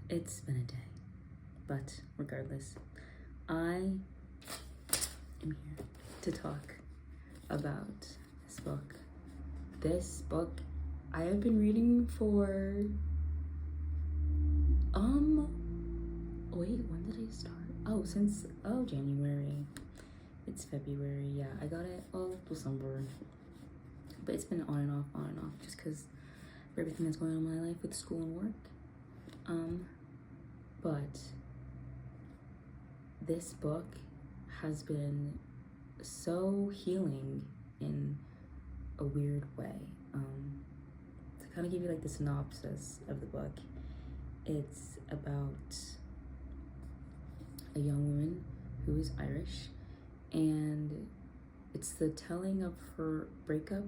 It's been a day, but regardless, I am here to talk about this book. This book I have been reading for, wait, when did I start? Since January. It's February, yeah, I got it, December. But it's been on and off, just because of everything that's going on in my life with school and work. But this book has been so healing in a weird way. To kind of give you like the synopsis of the book, it's about a young woman who is Irish, and it's the telling of her breakup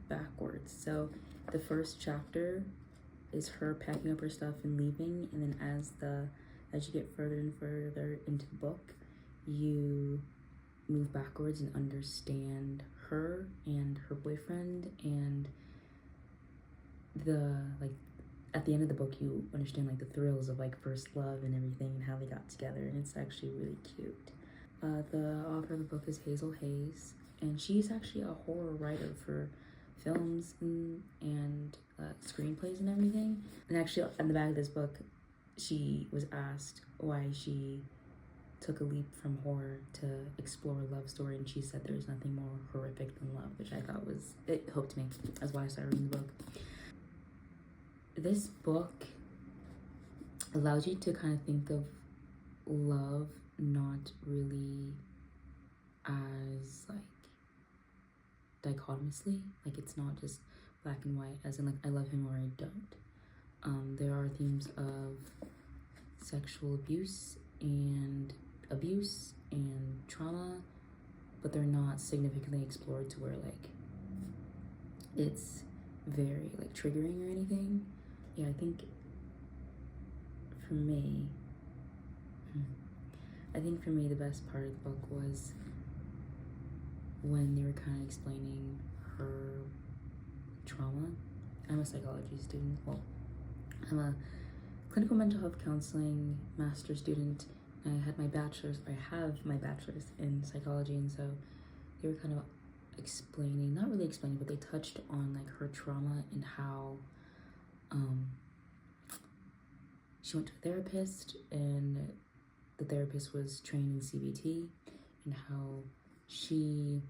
backwards. So the first chapter is her packing up her stuff and leaving, and then as you get further and further into the book, you move backwards and understand her and her boyfriend, and at the end of the book you understand like the thrills of like first love and everything and how they got together, and it's actually really cute. The author of the book is Hazel Hayes, and she's actually a horror writer for films and screenplays and everything. And actually on the back of this book, she was asked why she took a leap from horror to explore a love story, and she said there's nothing more horrific than love, which I thought it hooked me. That's why I started reading the book. This book allows you to kind of think of love not really as like dichotomously, like it's not just black and white, as in like I love him or I don't. There are themes of sexual abuse and trauma, but they're not significantly explored to where like it's very like triggering or anything. Yeah, I think for me the best part of the book was when they were kind of explaining her trauma. I'm a psychology student. Well, I'm a clinical mental health counseling master student. I have my bachelor's in psychology, and so they were kind of explaining, not really explaining, but they touched on like her trauma and how she went to a therapist, and the therapist was trained in CBT, and how she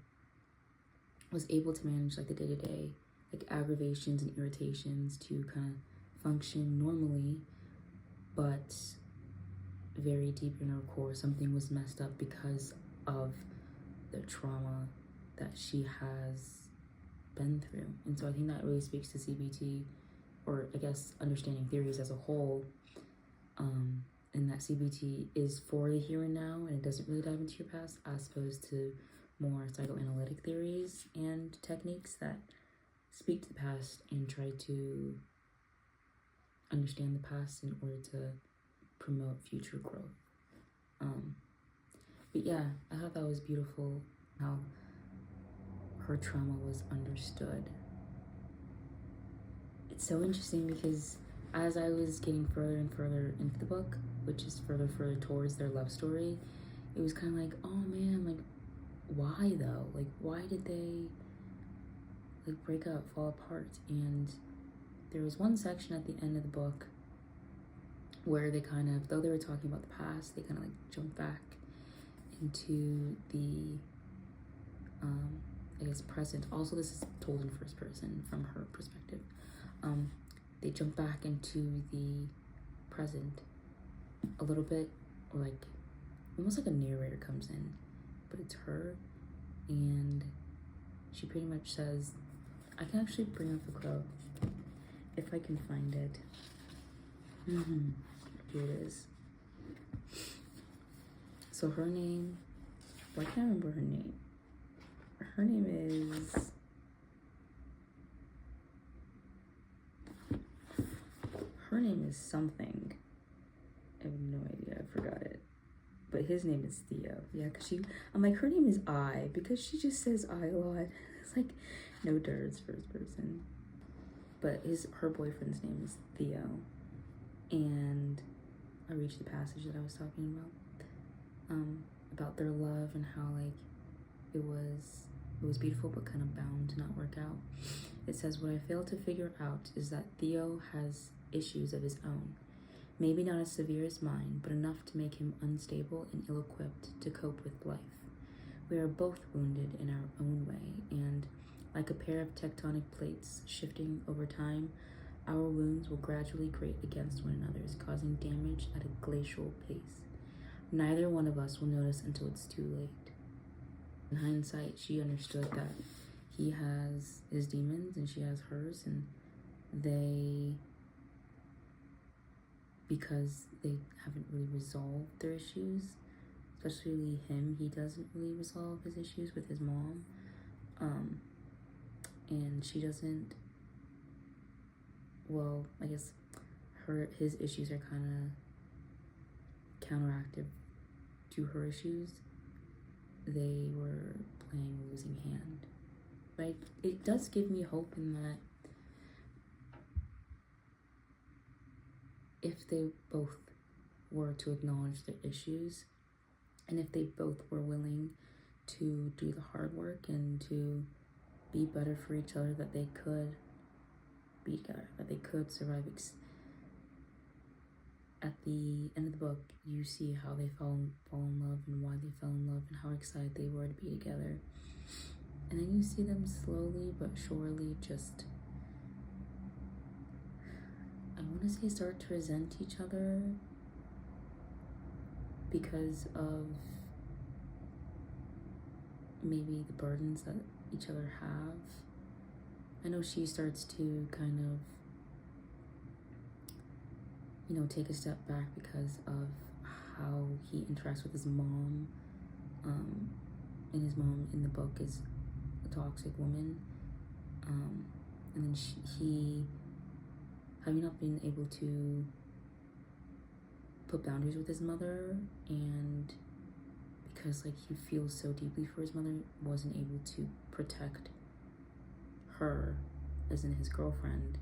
was able to manage like the day-to-day like aggravations and irritations to kind of function normally, but very deep in her core something was messed up because of the trauma that she has been through. And so I think that really speaks to CBT, or I guess understanding theories as a whole, and that CBT is for the here and now, and it doesn't really dive into your past, as opposed to more psychoanalytic theories and techniques that speak to the past and try to understand the past in order to promote future growth. But yeah, I thought that was beautiful how her trauma was understood. It's so interesting because as I was getting further and further into the book, which is further towards their love story, it was kind of like, oh man, like why though? Like why did they like break up, fall apart? And there was one section at the end of the book where they kind of, though they were talking about the past, they kind of like jumped back into the I guess present. Also, this is told in first person from her perspective. They jump back into the present a little bit, or like almost like a narrator comes in, but it's her, and she pretty much says, I can actually bring up the quote if I can find it. Here it is. So her name, why can't I remember her name? Her name is something. I have no idea, I forgot it. But his name is Theo. Yeah, because I'm like, her name is I, because she just says I a lot. It's like, no dirts, first person. but her boyfriend's name is Theo, and I reached the passage that I was talking about their love and how like it was beautiful but kind of bound to not work out. It says, "What I failed to figure out is that Theo has issues of his own. Maybe not as severe as mine, but enough to make him unstable and ill-equipped to cope with life. We are both wounded in our own way, and like a pair of tectonic plates shifting over time, our wounds will gradually grate against one another's, causing damage at a glacial pace. Neither one of us will notice until it's too late." In hindsight, she understood that he has his demons and she has hers, and because they haven't really resolved their issues, especially him, he doesn't really resolve his issues with his mom, and she doesn't, well, I guess his issues are kind of counteractive to her issues. They were playing losing hand. Like, it does give me hope in that if they both were to acknowledge their issues, and if they both were willing to do the hard work and to be better for each other, that they could be together, that they could survive. At the end of the book, you see how they fall in love and why they fell in love and how excited they were to be together. And then you see them slowly but surely just, I want to say, start to resent each other because of maybe the burdens that each other have. I know she starts to kind of, take a step back because of how he interacts with his mom. And his mom in the book is a toxic woman. And then he, having not been able to put boundaries with his mother, and because like he feels so deeply for his mother, wasn't able to protect her, as in his girlfriend,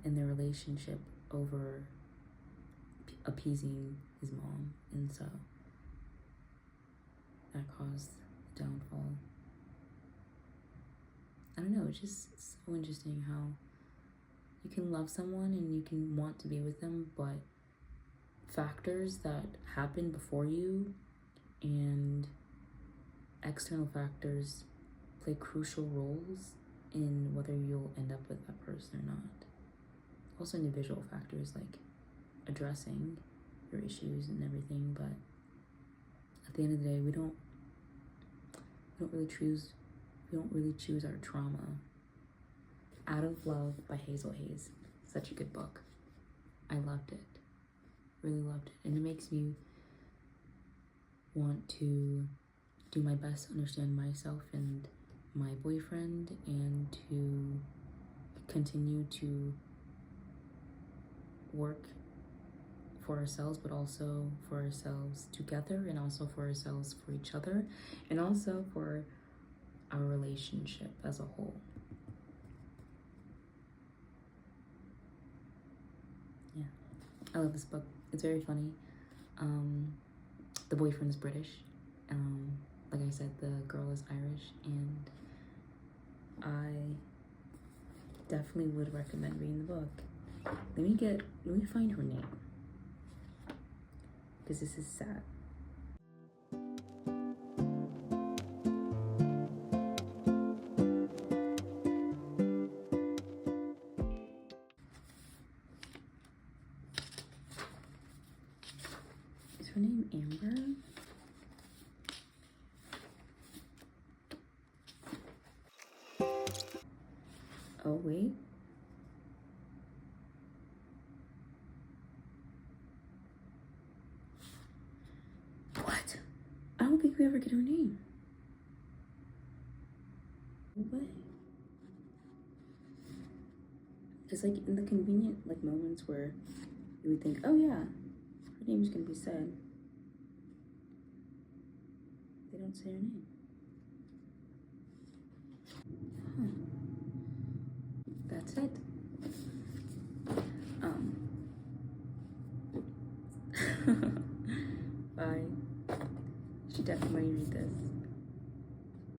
in their relationship over appeasing his mom, and so that caused the downfall. I don't know, it's just so interesting how you can love someone and you can want to be with them, but factors that happen before you and external factors play crucial roles in whether you'll end up with that person or not. Also individual factors like addressing your issues and everything, but at the end of the day, we don't really choose our trauma. Out of Love by Hazel Hayes. Such a good book. I loved it. Really loved it. And it makes me want to do my best to understand myself and my boyfriend, and to continue to work for ourselves, but also for ourselves together, and also for ourselves for each other, and also for our relationship as a whole. Yeah, I love this book. It's very funny. The boyfriend is British. Like I said, the girl is Irish, and I definitely would recommend reading the book. Let me find her name, because this is sad. Is her name Amber? Oh, wait. What? I don't think we ever get her name. What? It's like in the convenient moments where you would think, oh yeah, her name's gonna be said. They don't say her name. Huh. that's it. Bye. You should definitely read this.